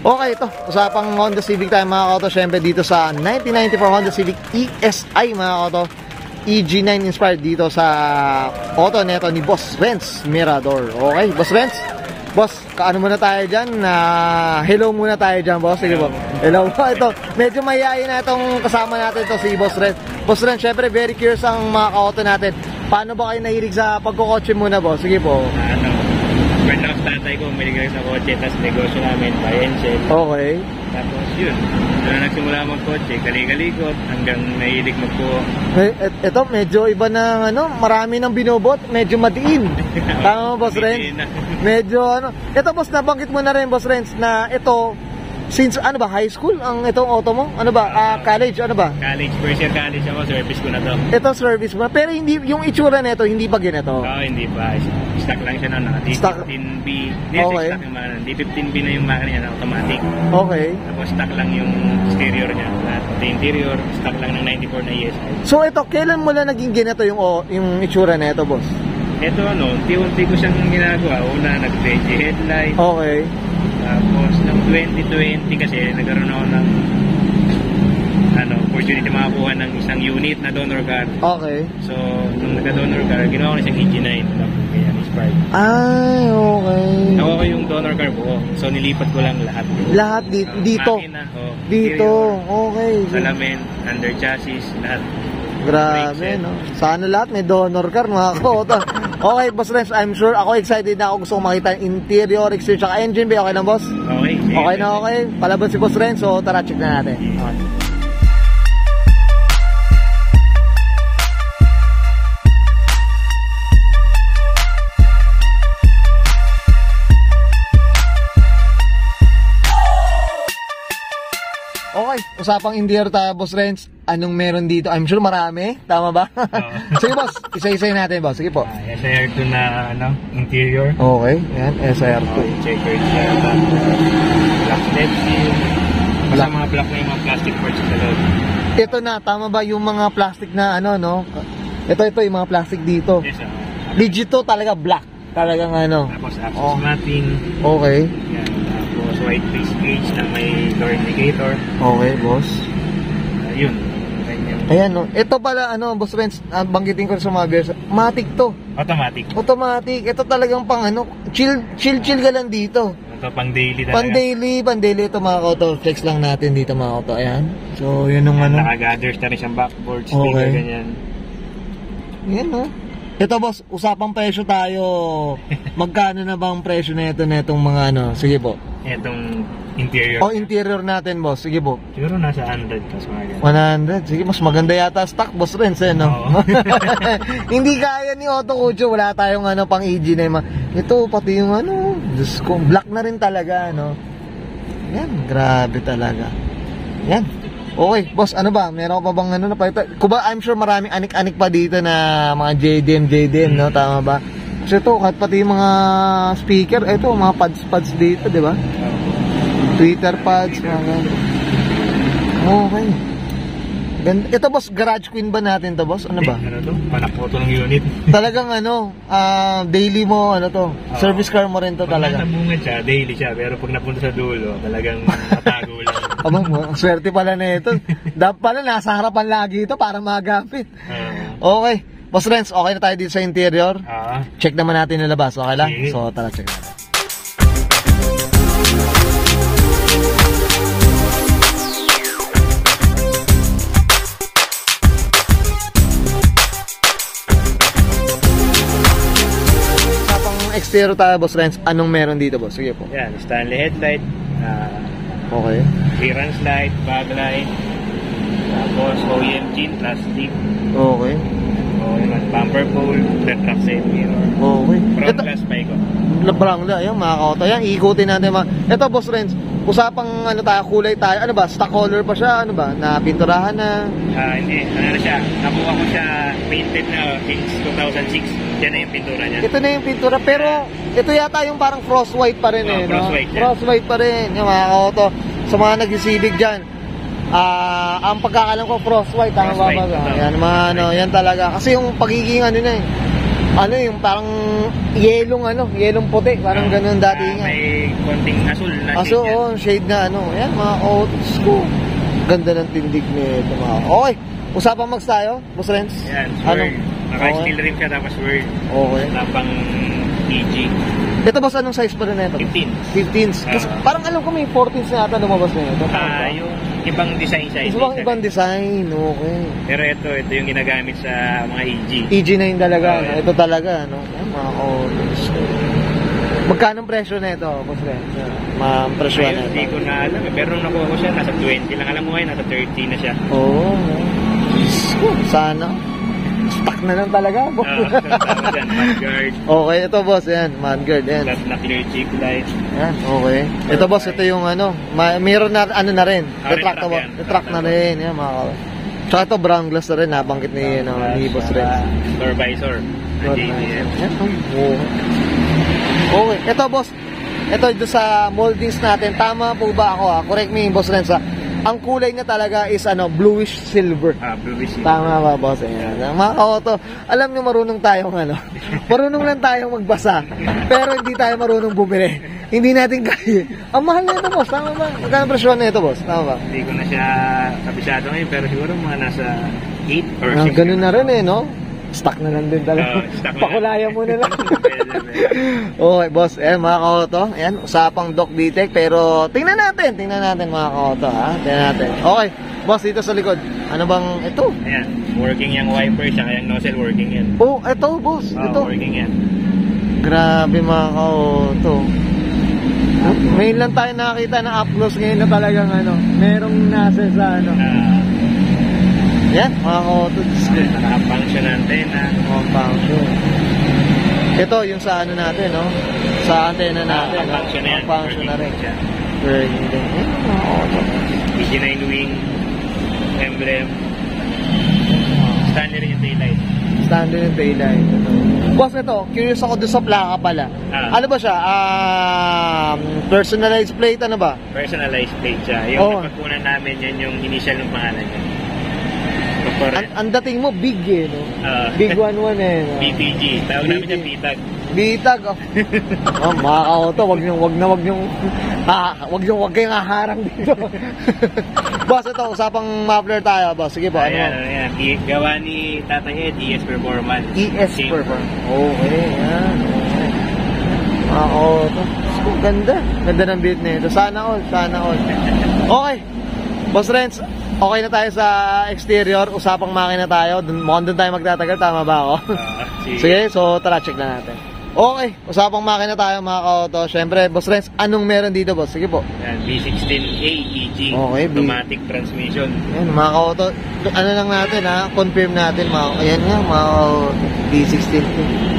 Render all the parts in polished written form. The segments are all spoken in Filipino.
Okay, ito. Usapang Honda Civic tayo mga kauto. Siyempre dito sa 1994 Honda Civic ESI mga kauto. EG9 inspired dito sa auto neto ni Boss Renz Mirador. Okay, Boss Renz. Boss, kaano muna tayo dyan? Hello muna tayo dyan, boss. Sige po. Hello. Ito, medyo mayayain na itong kasama natin ito si Boss Renz. Boss Renz, syempre very curious ang mga kauto natin. Paano ba kayo nahilig sa pagkukotse muna, boss? Sige po. Friend of tatay ko, mahilig sa kotse, tapos negosyo namin, buy and sell. Okay. Tapos yun, doon nagsimula magkotse, kaligalikot, hanggang nahilig magpo. Ito, medyo iba na, marami nang binobot, medyo madiin. Tama, Boss Renz? Medyo, Ito, boss, nabanggit mo na rin, Boss Renz, na ito, since, high school ang itong auto mo? College, College, first year college ako, service ko na to. Ito, service mo. Pero hindi, yung itsura nito, hindi pa ganito. Oo, hindi pa. Stock lang siya noon, D15B. Okay. Stock yung makina. D15B na yung makina niya na automatic. Okay. Tapos stock lang yung exterior niya. Lahat the interior, stock lang ng 94 na ESI. So ito, kailan mo lang naging ganito yung itsura nito, boss? Ito unti-unti ko siyang ginagawa. Una, nag-veggie headlight. Okay. Tapos, ng 2020 kasi, nagkaroon ako ng opportunity makakuha ng isang unit na donor car. Okay. So, nung nagka-donor car, ginawa ko na siyang EG9. Kaya inspired. Ay, okay. Nakuha ko yung donor car buo. So, nilipat ko lang lahat. Lahat dito? Makina, dito, okay. Salamin, under chassis, lahat. Grabe, no? Sana lahat may donor car, mga kauto. Okay, Boss Renz, I'm sure ako excited na ako gusto kong makita interior, exterior, tsaka engine bay. Okay lang, boss? Okay. Okay na, okay. Palaban si Boss Renz, so tara, check na natin. Okay. Okay, usapang interior tayo, Boss Renz. Anong meron dito? I'm sure marami. Tama ba? Sige, boss. Isa-isay natin, boss. Sige po. SIR2 na interior. Okay, yan. SIR2. Checkered siya. Black step seal. Basta mga black na yung mga plastic parts sa loob. Ito na, tama ba yung mga plastic na Ito, yung mga plastic dito. Yes, Legit to talaga black. Talagang Tapos access matting. Okay. Yan. Tapos white face cage na may door indicator. Okay, boss. Yun. Ayan, no. Ito pala, Boss Renz, banggitin ko sa mga viewers. Matic to. Automatic. Ito talagang pang chill ka lang dito. Ito pang daily talaga. Pang daily ito mga auto. Flex lang natin dito mga auto. Ayan. So, yun yung Naka-gathers na rin siyang backboard, speaker, ganyan. Yan, no. Ito, boss, usapang presyo tayo. Magkano na bang presyo na ito na itong mga Sige po. Itong interior. Interior natin, boss. Sige po. Siguro nasa 100 plus mga 100. Sige, mas maganda yata stock, Boss Renz, no? Hindi kaya ni Auto Cucho. Wala tayong pang EG na yung ito, pati yung Diyos ko, black na rin talaga, Yan, grabe talaga. Yan. Okay, boss, meron ka pa bang Kuba, I'm sure maraming anik-anik pa dito na mga JDM, no? Tama ba? Kasi ito, kahit pati yung mga speaker, ito, mga pads dito, di ba? Twitter pads, mga okay. Ito, boss, garage queen ba natin to, boss? Ano ba? Ano to? Panakpoto ng unit. Talagang daily mo, service car mo rin to talaga. Pag nabungad siya, daily siya, pero pag napunta sa dulo, talagang matago lang. Swerte pala na ito. Dapat pala, nasa harapan lagi ito para magamit. Okay. Boss Renz, okay na tayo dito sa interior? Check naman natin yung labas, okay lang? Okay. So, tara, check natin. Exterior tayo, Boss Renz. Anong meron dito, boss? Sige po. Yan, Stanley headlight. Okay. Clearance light, backlight. Tapos OEM jean, plastic. Okay. Bumper pole, flat track side mirror. Okay. Front glass pa iko. Brangla, yan, mga kauto. Yan, ikutin natin Ito, Boss Renz. Usapang kulay tayo. Ano ba? Stock color pa siya? Napinturahan na? Hindi. Na siya? Nakuha ko siya painted na since 2006. Yan na yung pintura niya. Ito na yung pintura. Pero, ito yata yung parang frost white pa rin Frost white pa rin. Yung mga kauto. Sa mga nag-Civic dyan. Ang pagkakalam ko, frost white. Tama ba? Yan, yan talaga. Kasi yung pagiging Ano yung parang yelong puti, parang ganun dati nga. May konting asul na Aso, shade yan. oh, shade na ano. Yan, mga autos ko. Ganda ng tindig nito mga. Okay, usapan mags tayo, Boss Renz. Yan, Ano? Swirl. Naka-steel rim siya tapos Swirl. Okay. Tapang PG. Ito boss, anong size pa rin na ito? 15. 15s. Kasi parang alam ko may 14s na ata lumabas na ito. Yung ibang design size. Ibang design, okay. Pero ito yung ginagamit sa mga EG. EG9 talaga, Oh, no? yeah. Ito talaga, no? Ay, mga autos. Magkano ang presyo na ito, Boss Renz? Presyo na Ayun, hindi ito. ko na alam. Pero nung nakuha ko siya, nasa 20 lang. Alam mo ngayon, nasa 30 na siya. Oo. Sana. Stock na lang talaga, boss. Tama dyan, Vanguard. Okay, ito boss, yan. Vanguard, yan. Plus na clear chip light. Yan, okay. Ito boss, ito yung ano, mayroon na, ano na rin. retract yan. Retract na rin, yan mga kawan. Tsaka ito, brown glass na rin, nabanggit ni, ni Boss Renz. Door visor. Ang JDM. Yan, okay. Okay, ito boss, ito doon sa moldings natin, tama po ba ako ha? Correct me, Boss Renz ha? Ang kulay niya talaga is ano, bluish silver. Bluish. Tama ba, boss? Ayan. Mga ka-auto, alam nyo marunong tayong ano, marunong lang tayong magbasa, pero hindi tayo marunong bumili. Hindi natin kaya. Ang mahal na ito, boss. Tama ba? Magkano presyo na ito, boss? Tama ba? Hindi ko na siya kabisado ngayon, pero siguro mga nasa 8 or 6. Ganun na rin eh, no? Stock na lang din talaga. Stock na Pakulayan mo na lang. Pwede. Okay, boss. Ayan, mga ka-auto. Ayan, usapang Doc Detect. Pero tingnan natin mga ka-auto, ha? Tingnan natin. Okay, boss, dito sa likod. Ano bang ito? Ayan, working yung wiper, saka yung nozzle working yan. Oh, ito, boss. Ito. Working yan. Grabe mga ka-auto. Ngayon lang tayo nakakita na up-close ngayon na talagang ano, merong nasa sa ano. Yan, mga ka-auto. Naka-function antena. Function. Ito, yung sa ano natin, no? Sa antena natin. Naka-function na yan. Function na rin. Working siya. Working din. Yan, mga ka-auto. PG9 wing, emblem. Standard yung taillight. Standard yung taillight. Ito. Boss, ito, curious ako doon sa plaka pala. Ano ba siya? Personalized plate, ano ba? Personalized plate siya. Yung napagkunan namin, yan yung initial ng pangalan niya. Ang dating mo, big eh, no? Big 1-1 eh. No? BTG. Tawag namin yung bitag. Bitag, oh. Mga ka-auto, wag kayong haharang dito. Boss, ito, usapang muffler tayo, boss. Sige po, ano? Ayan. Gawa ni Tatay Ed, ES Performance. ES Performance. Okay, yan. Okay. Mga ka-auto. Ganda. Ganda ng beat na ito. Sana all. Okay. Boss Renz, okay na tayo sa exterior. Usapang makina tayo. Mukhang doon tayo magtatagal. Tama ba ako? Sige, so tara, check na natin. Okay, usapang makina tayo mga ka-auto. Siyempre, Boss Renz, anong meron dito, boss? Sige po. Yan, B16A EG. Okay, Automatic transmission. Yan, mga ka-auto. Ano lang natin ha, confirm natin. Ayan nga, mga B16.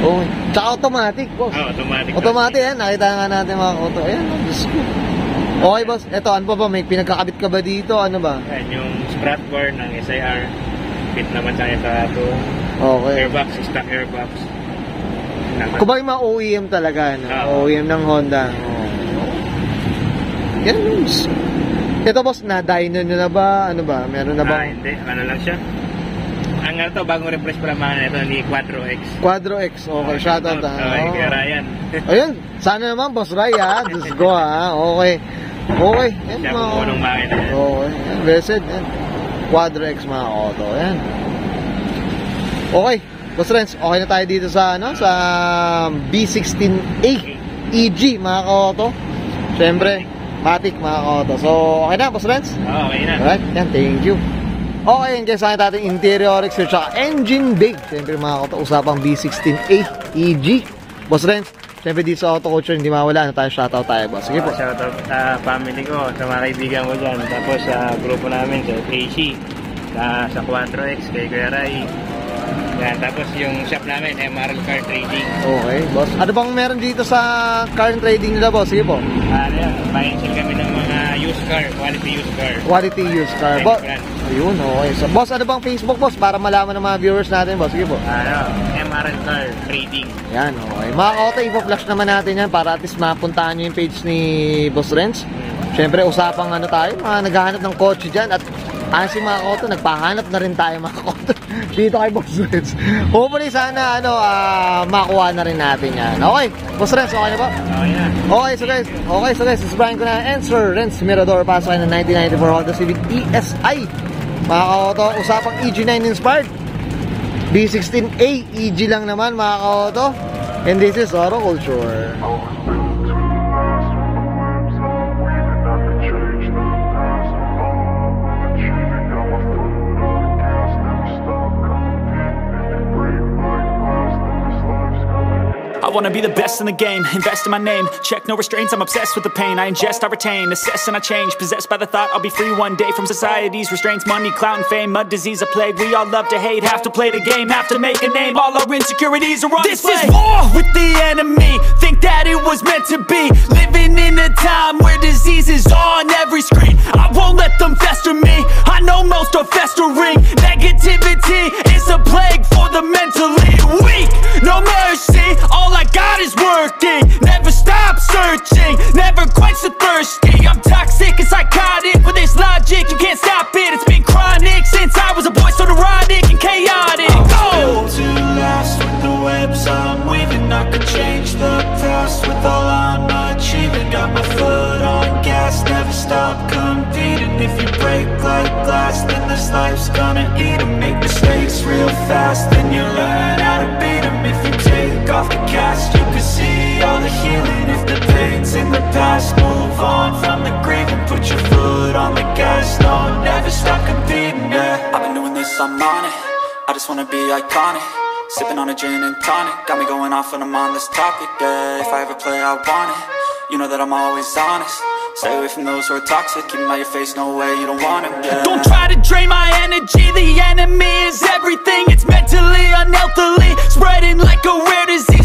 Okay. Tsaka automatic, boss. Automatic. Automatic, yan. Nakita nga natin mga ka-auto. Ayan, Diyos ko. Okay, boss. Eto, ano pa ba? May pinagkakabit ka ba dito? Ano ba? Yan, yung sprat bar ng SIR. Fit naman sa ito. Okay. Airbox, stock airbox. Kung ba yung mga OEM talaga, no? OEM ng Honda. Yan, boss. Ito, boss, na-dyno nyo na ba? Ano ba? Meron na ba? Hindi. Ano lang siya. Ang ito, bagong refresh pala mga ito ni Quadro X. Quadro X. Okay, shoutout ha. Okay, kaya Ryan. Ayun, sana naman, Boss Ray ha. Diyos ko ha. Okay. Okay. Yan, Siya kung unong makina yan. Okay. Yan, blessed. Yan. Quadro X mga auto. Yan. Okay. Boss Renz, okay na tayo dito sa sa B16A EG mga ka-auto. Siyempre, matic mga ka-auto. So, okay na, Boss Renz? Okay na. Alright, yan, thank you. Okay, yan guys, sa ating interior exterior tsaka engine bay. Siyempre mga ka-auto, usapang B16A EG. Boss Renz, siyempre dito sa Auto Culture, hindi mawala. Ano tayo, shoutout tayo, boss. Sige po. Shoutout sa family ko, sa mga kaibigan ko dyan. Tapos sa grupo namin, sa AC, sa Quadro X, kay Kuya Rai. Yan, tapos yung shop namin, MRL Car Trading. Okay, boss. Ano bang meron dito sa car trading nila, boss? Sige po. Ano yan, buy and sell kami ng mga used car, quality used car. Quality used car. Boss, ayun, okay. So, boss, ano bang Facebook, boss? Para malaman ng mga viewers natin, boss. Sige po. MRL Car Trading. Yan, okay. Mga auto, ipo-flash naman natin yan para at least mapuntahan nyo yung page ni Boss Renz. Siyempre, usapang ano tayo, mga naghahanap ng kotse dyan at Kasi mga koto, nagpahanap na rin tayo mga koto dito kay Boss Renz. Hopefully sana makuha na rin natin yan. Okay, Boss Renz, okay na ba? Okay na. Okay, so guys, Brian ko na answer. Renz Mirador, pasok kayo ng 1994 Honda Civic ESI. Mga koto, usapang EG9 inspired. B16A EG lang naman mga koto. And this is Auto Culture. I wanna be the best in the game, invest in my name. Check no restraints, I'm obsessed with the pain. I ingest, I retain, assess and I change. Possessed by the thought I'll be free one day from society's restraints. Money, clout and fame, mud, disease, a plague. We all love to hate, have to play the game, have to make a name. All our insecurities are on display. This is war with the enemy, think that it was meant to be. Living in a time where disease is on every screen. I won't let them fester me, I know most are festering. Negativity is a plague for the mentally weak. No mercy, all I got is working. Never stop searching, never quench the thirsty. I'm toxic and psychotic, with this logic you can't stop it. It's been chronic since I was a boy, so neurotic and chaotic. Built to last with the webs I'm weaving. I could change the past with all I'm achieving. Got my foot on gas, never stop competing. If you break like glass, then this life's gonna eat 'em. Make mistakes real fast, then you learn how to beat 'em. If you take off the cast, you can see all the healing. If the pain's in the past, move on from the grave and put your foot on the gas. No, never stop competing, yeah. I've been doing this, I'm on it. I just wanna be iconic. Sipping on a gin and tonic, got me going off when I'm on this topic, yeah. If I ever play, I want it. You know that I'm always honest. Stay away from those who are toxic. Keep 'em out your face, no way, you don't want them, yeah. Don't try to drain my energy, the enemy is everything. It's mentally, unhealthily, spreading like a rare disease.